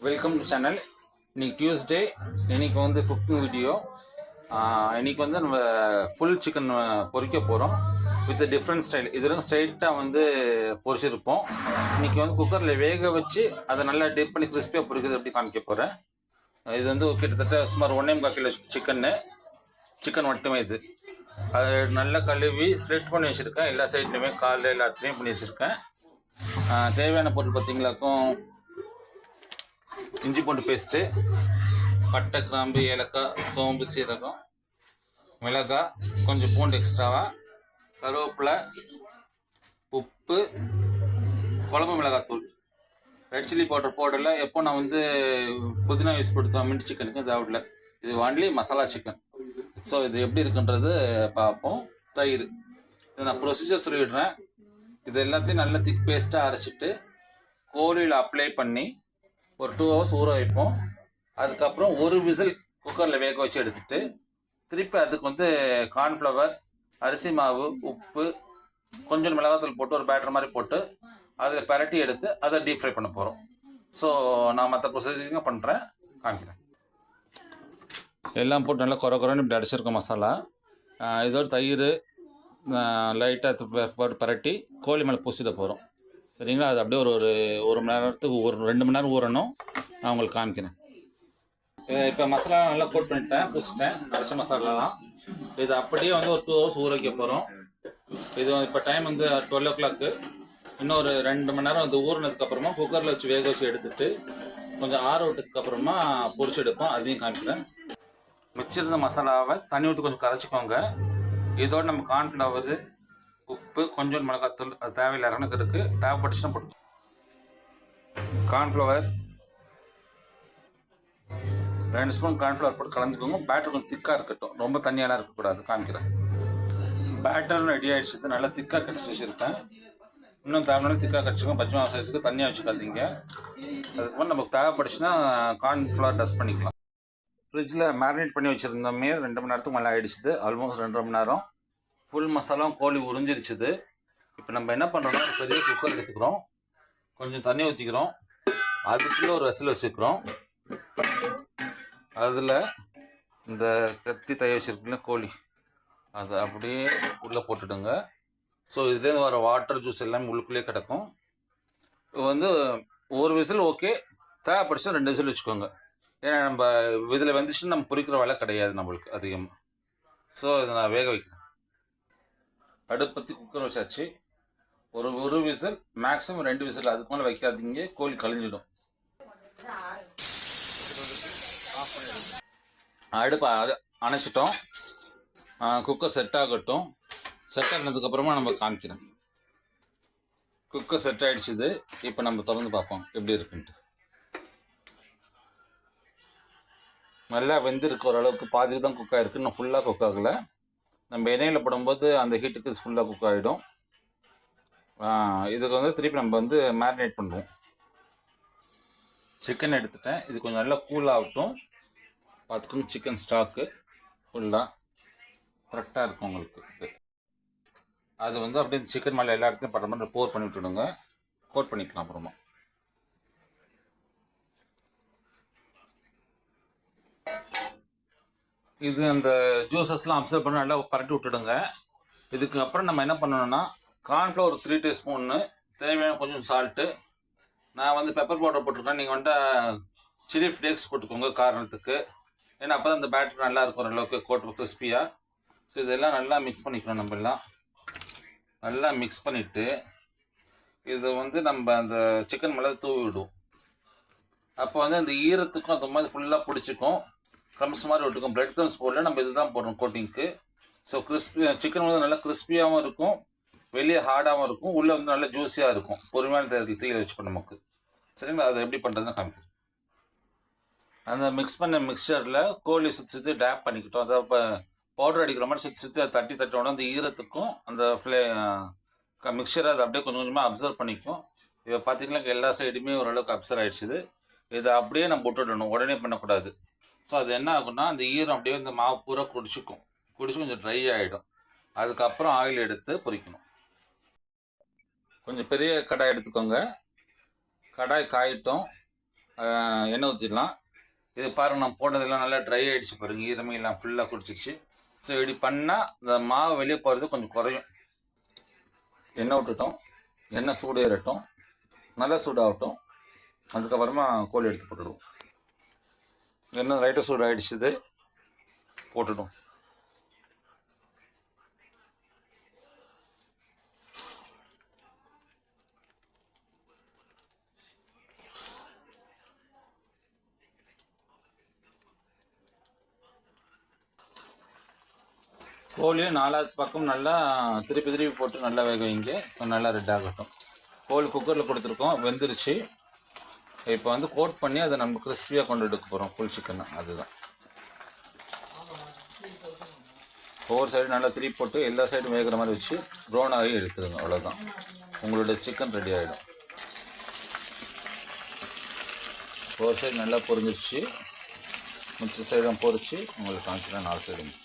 Welcome to channel. இன்னைக்கு Tuesday. இன்னைக்கு வந்து குக்கிங் வீடியோ. இன்னைக்கு வந்து நம்ம ஃபுல் சிக்கன் பொரிக்க போகிறோம் வித் டிஃப்ரெண்ட் ஸ்டைல். இதெல்லாம் ஸ்ட்ரைட்டாக வந்து பொரிச்சிருப்போம். இன்னைக்கு வந்து குக்கரில் வேக வச்சு அதை நல்லா டிப் பண்ணி கிறிஸ்பியாக பொரிக்கிறது எப்படி காமிக்க போகிறேன். இது வந்து கிட்டத்தட்ட சுமார் 1.25 கிலோ சிக்கன் மட்டுமே. இது அது நல்லா கழுவி ஸ்ப்ரெட் பண்ணி வச்சுருக்கேன். எல்லா சைட்லையுமே காலில் எல்லாத்துலேயும் பண்ணி வச்சுருக்கேன். தேவையான பொருள் பார்த்தீங்களாக்கும் இஞ்சி பூண்டு பேஸ்ட்டு, பட்டை, கிராம்பு, ஏலக்காய், சோம்பு, சீரகம், மிளகாய், கொஞ்சம் பூண்டு எக்ஸ்ட்ராவாக, கருவேப்பிலை, உப்பு, குழம்பு மிளகாத்தூள், ரெட் சில்லி பவுடர் போடல. எப்போ நான் வந்து புதினா யூஸ் கொடுத்தோம் மின்ட் சிக்கனுக்கு தேவையில்லை. இது ஒன்லி மசாலா சிக்கன். ஸோ இது எப்படி இருக்குன்றது பார்ப்போம். தயிர், இது நான் ப்ரொசீஜர் சொல்லிடுறேன். இது எல்லாத்தையும் நல்லா திக் பேஸ்ட்டாக அரைச்சிட்டு கோழியில் அப்ளை பண்ணி ஒரு 2 ஹவர்ஸ் ஊற வைப்போம். அதுக்கப்புறம் ஒரு விசில் குக்கரில் வேக வச்சு எடுத்துட்டு திருப்பி அதுக்கு வந்து கார்ன்ஃப்ளவர், அரிசி மாவு, உப்பு, கொஞ்சம் மிளகாத்தூள் போட்டு ஒரு பேட்டர் மாதிரி போட்டு அதில் பரட்டி எடுத்து அதை டீப் ஃப்ரை பண்ண போகிறோம். ஸோ நான் மற்ற ப்ரொசீஜரிங்க பண்ணுறேன், காமிக்கிறேன். எல்லாம் போட்டு நல்லா குறைன்னு இப்படி அடிச்சிருக்கோம் மசாலா. இதோட தயிர் லைட்டாக போட்டு பரட்டி கோழி மேலே பூசிட போகிறோம். சரிங்களா? அது அப்படியே ஒரு மணி நேரத்துக்கு 2 மணி நேரம் ஊறணும். நான் உங்களுக்கு காமிக்கிறேன். இப்போ மசாலா நல்லா கோட் பண்ணிட்டேன், பூசிட்டேன் அரைச்ச மசாலாலாம். இது அப்படியே வந்து ஒரு 2 ஹவர்ஸ் ஊற வைக்க போகிறோம். இது இப்போ டைம் வந்து 12 o'clock. இன்னொரு 2 மணி நேரம் வந்து ஊறினதுக்கப்புறமா குக்கரில் வச்சு வேக வச்சு எடுத்துட்டு கொஞ்சம் ஆற விட்டதுக்கப்புறமா பொரிச்சு எடுப்போம். அதையும் காமிக்கிறேன். மிச்சிருந்த மசாலாவை தண்ணி விட்டு கொஞ்சம் கரைச்சிக்கோங்க. இதோடு நம்ம கார்ன்ஃப்ளவரு, உப்பு, கொஞ்சம் மிளகாத்தூள், அது தேவையில்லை இறனுக்கு இருக்குது. தேவைப்பட்டுச்சுன்னா போட்டு கார்ன்ஃப்ளவர் 2 ஸ்பூன் கார்ன்ஃப்ளவர் போட்டு கலந்துக்கோங்க. பேட்டர் கொஞ்சம் திக்காக இருக்கட்டும், ரொம்ப தண்ணியெல்லாம் இருக்கக்கூடாது. காமிக்கிறேன். பேட்டர் ரெடி ஆகிடுச்சு. நல்லா திக்காக கடிச்சு வச்சுருக்கேன். இன்னும் தேவையான திக்காக கடிச்சுக்கோங்க. பச்சை மிளகாய் சைஸுக்கு தண்ணியாக வச்சுக்காதீங்க. அதுக்கப்புறம் நமக்கு தேவைப்பட்டுச்சுன்னா கார்ன்ஃப்ளவர் டஸ்ட் பண்ணிக்கலாம். ஃப்ரிட்ஜில் மேரினேட் பண்ணி வச்சுருந்தோமே 2 மணி நேரத்துக்கு மேலே ஆகிடுச்சுது. ஆல்மோஸ்ட் 2.5 மணி நேரம். ஃபுல் மசாலாவும் கோழி உறிஞ்சிருச்சுது. இப்போ நம்ம என்ன பண்ணுறோம்னா ஒரு பெரிய குக்கர் எடுத்துக்கிறோம், கொஞ்சம் தண்ணி ஊற்றிக்கிறோம், அதுக்குள்ளே ஒரு வெசல் வச்சுக்கிறோம். அதில் இந்த கட்டி தய வச்சுருக்குல்ல கோழி, அதை அப்படியே உள்ளே போட்டுடுங்க. ஸோ இதுலேருந்து வர வாட்டர் ஜூஸ் எல்லாமே உள்ளுக்குள்ளேயே கிடக்கும். இப்போ வந்து ஒரு விசில் ஓகே, தேவைப்படுச்சா 2 விசில் வச்சுக்கோங்க. ஏன்னா நம்ம இதில் வந்துச்சுன்னா நம்ம பொரிக்கிற வேலை கிடையாது நம்மளுக்கு அதிகமாக. ஸோ இதை நான் வேக வைக்கிறேன். அடுப்பத்தி குக்கர் வச்சாச்சு. ஒரு விசில், மேக்ஸிமம் 2 விசில், அதுக்கு மேலே வைக்காதீங்க, கோழி கழிஞ்சிடும். அடுப்பை அணைச்சிட்டோம். குக்கர் செட் ஆகட்டும். செட் ஆகினதுக்கப்புறமா நம்ம காமிக்கிறேன். குக்கர் செட் ஆகிடுச்சுது. இப்போ நம்ம திறந்து பார்ப்போம் எப்படி இருக்குன்ட்டு. நல்லா வெந்திருக்கு ஓரளவுக்கு. பாதிக்கு தான் குக் ஆகிருக்கு, இன்னும் ஃபுல்லாக குக் ஆகலை. நம்ம எண்ணெயில் போடும்போது அந்த ஹீட்டுக்கு ஃபுல்லாக குக் ஆகிடும். இதுக்கு வந்து திருப்பி நம்ம வந்து மேரினேட் பண்ணுவோம். சிக்கன் எடுத்துட்டேன். இது கொஞ்சம் நல்லா கூல் ஆகட்டும். பார்த்துக்கணும், சிக்கன் ஸ்டாக்கு ஃபுல்லாக கரெக்டாக இருக்கும் உங்களுக்கு. அது வந்து அப்படியே சிக்கன் மேலே எல்லா இடத்துலையும் படுற மாதிரி போர் பண்ணி விட்டுடுங்க. கோட் பண்ணிக்கலாம் அப்புறமா. இது அந்த ஜூஸஸ்லாம் அப்சர்வ் பண்ணி நல்லா பரட்டி விட்டுடுங்க. இதுக்கு அப்புறம் நம்ம என்ன பண்ணணும்னா கார்ன்ஃப்ளவர் 3 டீஸ்பூன்னு, தேவையான கொஞ்சம் சால்ட்டு. நான் வந்து பெப்பர் பவுடர் போட்டிருக்கேன். நீங்கள் வந்துட்டு சில்லி ஃப்ளேக்ஸ் போட்டுக்கோங்க காரணத்துக்கு. ஏன்னா அப்போ தான் இந்த பேட்டர் நல்லா இருக்கும் ஓரளவுக்கு கோட் கிறிஸ்பியாக. ஸோ இதெல்லாம் நல்லா மிக்ஸ் பண்ணிக்கணும். நம்ம எல்லாம் நல்லா மிக்ஸ் பண்ணிவிட்டு இது வந்து நம்ம அந்த சிக்கன் மேலே தூவி விடுவோம். அப்போ வந்து அந்த ஈரத்துக்கும் அந்த மாதிரி ஃபுல்லாக பிடிச்சிக்கும், க்ரம்ஸ் மாதிரி விட்டுக்கும். பிரெட் க்ரம்ஸ் போடல, நம்ம இது தான் போடுறோம் கோட்டிங்க்கு. ஸோ சிக்கன் வந்து நல்லா கிறிஸ்பியாகவும் இருக்கும், வெளியே ஹார்டாகவும் இருக்கும், உள்ளே வந்து நல்லா ஜூஸியாக இருக்கும். பொறுமையான தீயில் வச்சுக்கணும் நமக்கு. சரிங்களா? அதை எப்படி பண்ணுறதுன்னு காமிக்கிறேன். அந்த மிக்ஸ் பண்ண மிக்சரில் கோழி சுற்றி டேப் பண்ணிக்கிட்டோம். அதை இப்போ பவுடர் அடிக்கிற மாதிரி சுற்றி தட்டி தட்டோட அந்த ஈரத்துக்கும் அந்த மிக்சரை அதை அப்படியே கொஞ்சம் கொஞ்சமாக அப்சர்வ் பண்ணிக்கும். இப்போ பார்த்திங்கன்னா எல்லா சைடுமே ஓரளவுக்கு அப்சர்வ் ஆகிடுச்சுது. இதை அப்படியே நம்ம விட்டுடணும், உடனே பண்ணக்கூடாது. ஸோ அது என்ன ஆகும்னா அந்த ஈரம் அப்படியே இந்த மாவு பூரா குடிச்சு கொஞ்சம் ட்ரை ஆகிடும். அதுக்கப்புறம் ஆயில் எடுத்து பொரிக்கணும். கொஞ்சம் பெரிய கடாய் எடுத்துக்கோங்க. கடாய் காயிட்டும். எண்ணெய் ஊற்றிடலாம். இது பாருங்கள், நான் போட்டதெல்லாம் நல்லா ட்ரை ஆகிடுச்சு பாருங்கள், ஈரமே எல்லாம் ஃபுல்லாக குடிச்சிச்சு. ஸோ இப்படி பண்ணால் இந்த மாவு வெளியே போகிறது கொஞ்சம் குறையும். எண்ணெய் விட்டுட்டோம், எண்ணெய் சூடு ஏறட்டும், நல்லா சூடாகட்டும். அதுக்கப்புறமா கோழி எடுத்து போட்டுடுவோம். எண்ணெய் லைட்டாக சூடு ஆகிடுச்சுது, போட்டுடும். கோழியும் 4வது பக்கம் நல்லா திருப்பி போட்டு நல்லா வேக வைங்க, நல்லா ரெட் ஆகட்டும். கோழி குக்கரில் கொடுத்துருக்கோம், வெந்துருச்சு. இப்போ வந்து கோட் பண்ணி அதை நம்ம கிறிஸ்பியாக கொண்டு எடுக்க போகிறோம் ஃபுல் சிக்கனை. அதுதான் ஒவ்வொரு சைடு நல்லா திருப்பி போட்டு எல்லா சைடும் வேகிற மாதிரி வச்சு ப்ரௌன் ஆகி எடுத்துருங்க. அவ்வளோதான், உங்களோட சிக்கன் ரெடி ஆகிடும். ஒரு சைடு நல்லா பொரிஞ்சிருச்சு, மிச்ச சைடும் பொரிச்சு உங்களுக்கு காமிச்சினா 4 சைடும்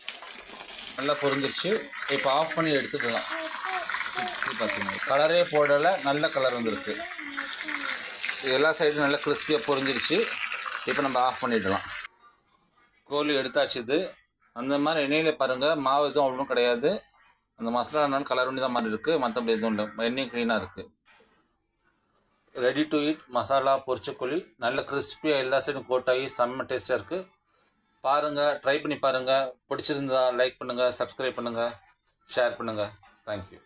நல்லா பொரிஞ்சிருச்சு. இப்போ ஆஃப் பண்ணி எடுத்துக்கலாம். பார்த்தீங்கன்னா கலரே போடலை, நல்ல கலர் வந்துருக்கு. எல்லா சைடும் நல்லா கிறிஸ்பியாக பொரிஞ்சிருச்சு. இப்போ நம்ம ஆஃப் பண்ணிடலாம். கோழி எடுத்தாச்சு. இது அந்த மாதிரி எண்ணெயில் பாருங்கள், மாவு எதுவும் அவ்வளோ கிடையாது. அந்த மசாலானாலும் கலர் ஒன்று தான் மாதிரி இருக்குது, மற்றபடி எதுவும் இல்லை. எண்ணெயும் க்ளீனாக இருக்குது. ரெடி டு ஈட் மசாலா பொரிச்ச கோழி நல்ல கிறிஸ்பியாக எல்லா சைடும் கோட்டாகி செம்ம டேஸ்ட்டாக இருக்குது. பாருங்கள், ட்ரை பண்ணி பாருங்கள். பிடிச்சிருந்தா லைக் பண்ணுங்கள், சப்ஸ்கிரைப் பண்ணுங்கள், ஷேர் பண்ணுங்கள். தேங்க்யூ.